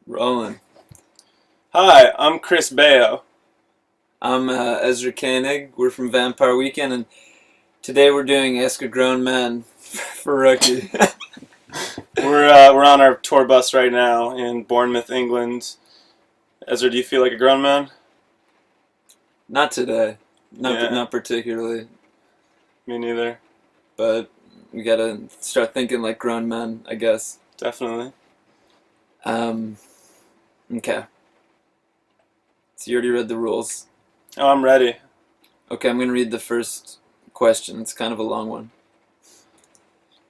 Rolling. Hi, I'm Chris Baio. I'm Ezra Koenig. We're from Vampire Weekend, and today we're doing Ask a Grown Man for Rookie. We're on our tour bus right now in Bournemouth, England. Ezra, do you feel like a grown man? Not today. Not Yeah, not particularly, me neither. but we gotta start thinking like grown men, I guess. Definitely. Um, okay. So you already read the rules. Oh, I'm ready. Okay, I'm gonna read the first question. It's kind of a long one.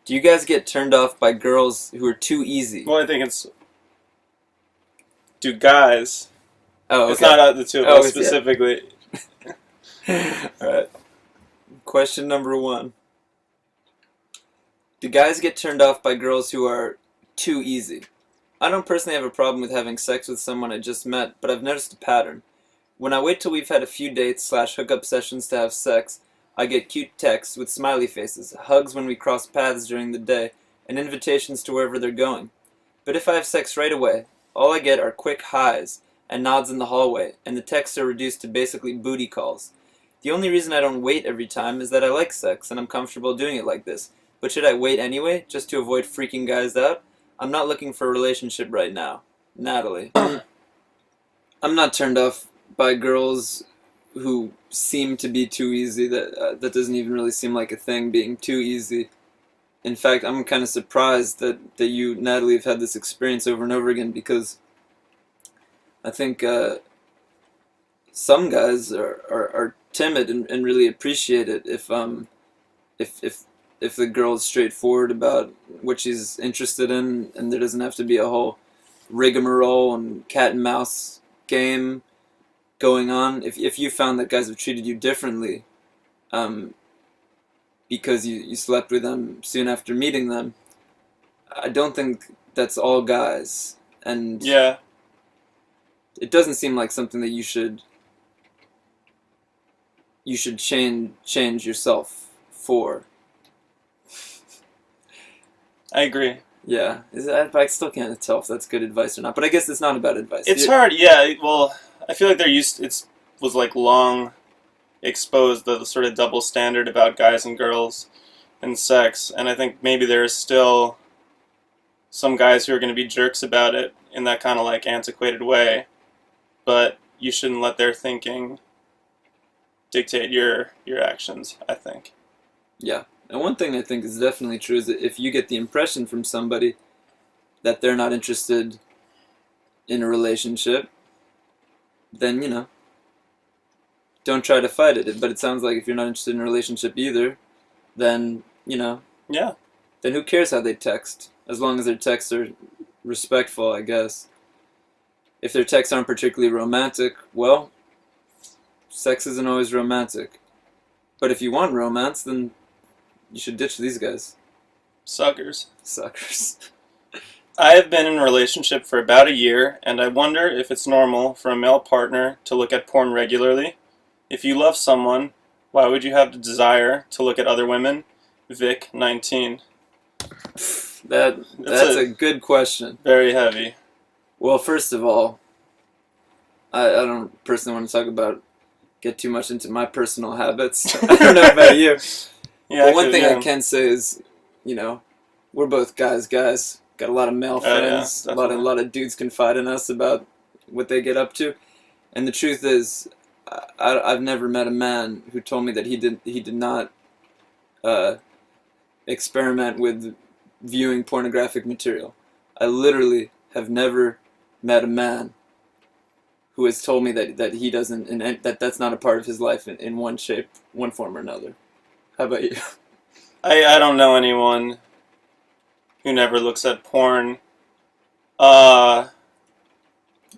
Do you guys get turned off by girls who are too easy? Well, I think it's do guys. Oh, It's okay. not the two of Oh, us it's yeah. specifically. All right. Question number one. Do guys get turned off by girls who are too easy? I don't personally have a problem with having sex with someone I just met, but I've noticed a pattern. When I wait till we've had a few dates / hookup sessions to have sex, I get cute texts with smiley faces, hugs when we cross paths during the day, and invitations to wherever they're going. But if I have sex right away, all I get are quick highs and nods in the hallway, and the texts are reduced to basically booty calls. The only reason I don't wait every time is that I like sex and I'm comfortable doing it like this. But should I wait anyway, just to avoid freaking guys out? I'm not looking for a relationship right now. Natalie. I'm not turned off by girls who seem to be too easy. That doesn't even really seem like a thing, being too easy. In fact, I'm kind of surprised that you, Natalie, have had this experience over and over again, because I think some guys are timid and really appreciate it if if if the girl is straightforward about what she's interested in, and there doesn't have to be a whole rigmarole and cat and mouse game going on. If you found that guys have treated you differently, um, because you slept with them soon after meeting them, I don't think that's all guys, and Yeah, it doesn't seem like something that you should change yourself for. I agree. Yeah, I still can't tell if that's good advice or not. But I guess it's not about advice. It's hard. Yeah, well, I feel like it's was like long exposed the sort of double standard about guys and girls and sex, and I think maybe there's still some guys who are going to be jerks about it in that kind of like antiquated way, but you shouldn't let their thinking dictate your actions, I think. Yeah, and one thing I think is definitely true is that if you get the impression from somebody that they're not interested in a relationship, then don't try to fight it. But it sounds like if you're not interested in a relationship either, then Yeah. then who cares how they text? As long as their texts are respectful, I guess. If their texts aren't particularly romantic, well, sex isn't always romantic. But if you want romance, then you should ditch these guys. Suckers. Suckers. I have been in a relationship for about a year, and I wonder if it's normal for a male partner to look at porn regularly. If you love someone, why would you have the desire to look at other women? Vic, 19. That's a good question. Very heavy. Well, first of all, I don't personally want to get too much into my personal habits. I don't know about you. Yeah, But one thing I yeah. can say is, we're both guys. Got a lot of male Oh, yeah, friends. A definitely. lot of dudes confide in us about what they get up to. And the truth is, I've never met a man who told me that he did not uh, experiment with viewing pornographic material. I literally have never met a man who has told me that he doesn't, and that's not a part of his life in one shape, one form or another. How about you? I don't know anyone who never looks at porn. Uh,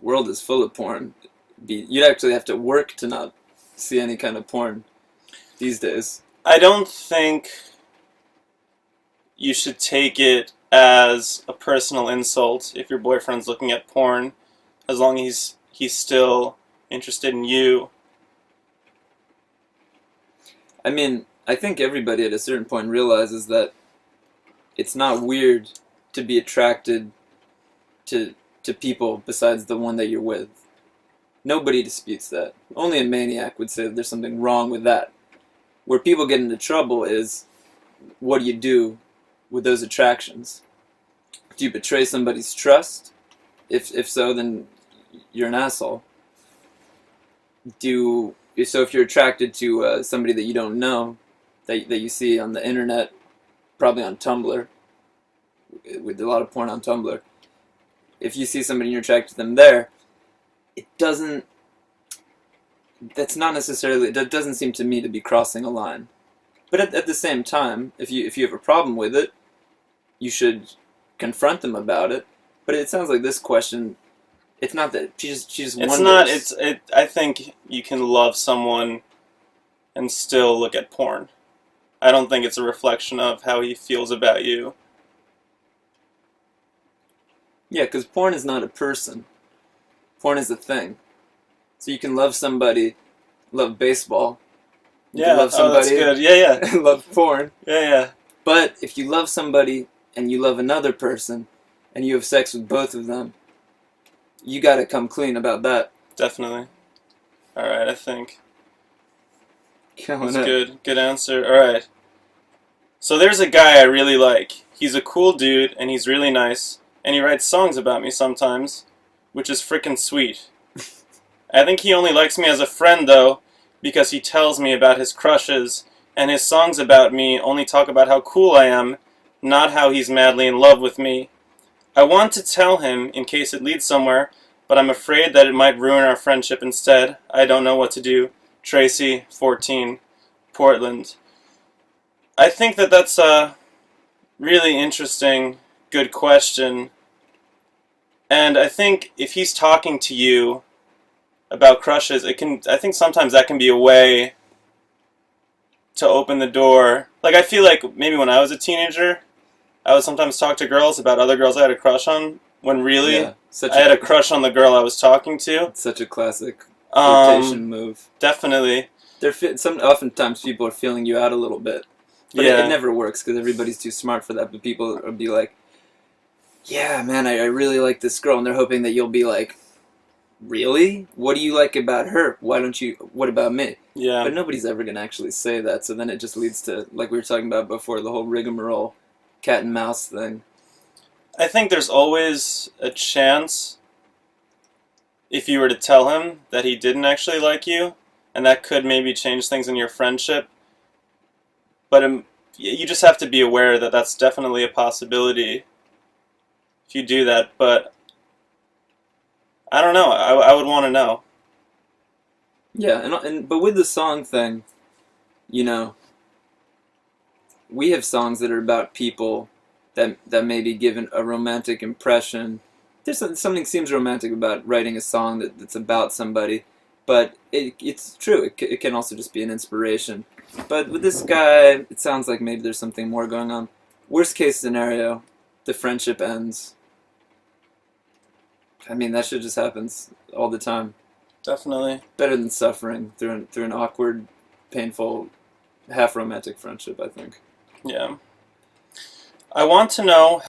World is full of porn. You'd actually have to work to not see any kind of porn these days. I don't think you should take it as a personal insult if your boyfriend's looking at porn, as long as he's still interested in you. I mean, I think everybody at a certain point realizes that it's not weird to be attracted to to people besides the one that you're with. Nobody disputes that. Only a maniac would say that there's something wrong with that. Where people get into trouble is, what do you do with those attractions? Do you betray somebody's trust? If so, then you're an asshole. So if you're attracted to somebody that you don't know, that you see on the internet, probably on Tumblr, with a lot of porn on Tumblr, if you see somebody and you're attracted to them there, it doesn't seem to me to be crossing a line. But at the same time, if you have a problem with it, you should confront them about it. But it sounds like this question, it's not that she just wonders. I think you can love someone and still look at porn. I don't think it's a reflection of how he feels about you. Yeah, because porn is not a person. Porn is a thing. So you can love somebody, love baseball. You can love somebody, that's good. Yeah. and love porn. Yeah. But if you love somebody and you love another person and you have sex with both of them, you gotta come clean about that. Definitely. Alright, I think. Killing That's it. good. Good answer. Alright. So there's a guy I really like. He's a cool dude and he's really nice. And he writes songs about me sometimes, which is frickin' sweet. I think he only likes me as a friend, though, because he tells me about his crushes, and his songs about me only talk about how cool I am, not how he's madly in love with me. I want to tell him, in case it leads somewhere, but I'm afraid that it might ruin our friendship instead. I don't know what to do. Tracy, 14, Portland. I think that that's a really interesting, good question. And I think if he's talking to you about crushes, I think sometimes that can be a way to open the door. Like, I feel like maybe when I was a teenager, I would sometimes talk to girls about other girls I had a crush on, when really I had a crush on the girl I was talking to. It's such a classic flirtation move. Definitely. Oftentimes people are feeling you out a little bit. But it never works because everybody's too smart for that. But people will be like, yeah, man, I really like this girl. And they're hoping that you'll be like, really? What do you like about her? What about me? Yeah. But nobody's ever going to actually say that. So then it just leads to, like we were talking about before, the whole rigmarole, cat and mouse thing. I think there's always a chance, if you were to tell him that he didn't actually like you, and that could maybe change things in your friendship. But you just have to be aware that that's definitely a possibility if you do that. But I don't know. I would want to know. Yeah, but with the song thing, you know, we have songs that are about people that maybe give a romantic impression. There's something seems romantic about writing a song that's about somebody, but it's true. It can also just be an inspiration. But with this guy, it sounds like maybe there's something more going on. Worst case scenario, the friendship ends. I mean, that shit just happens all the time. Definitely. Better than suffering through an awkward, painful, half-romantic friendship, I think. Yeah. I want to know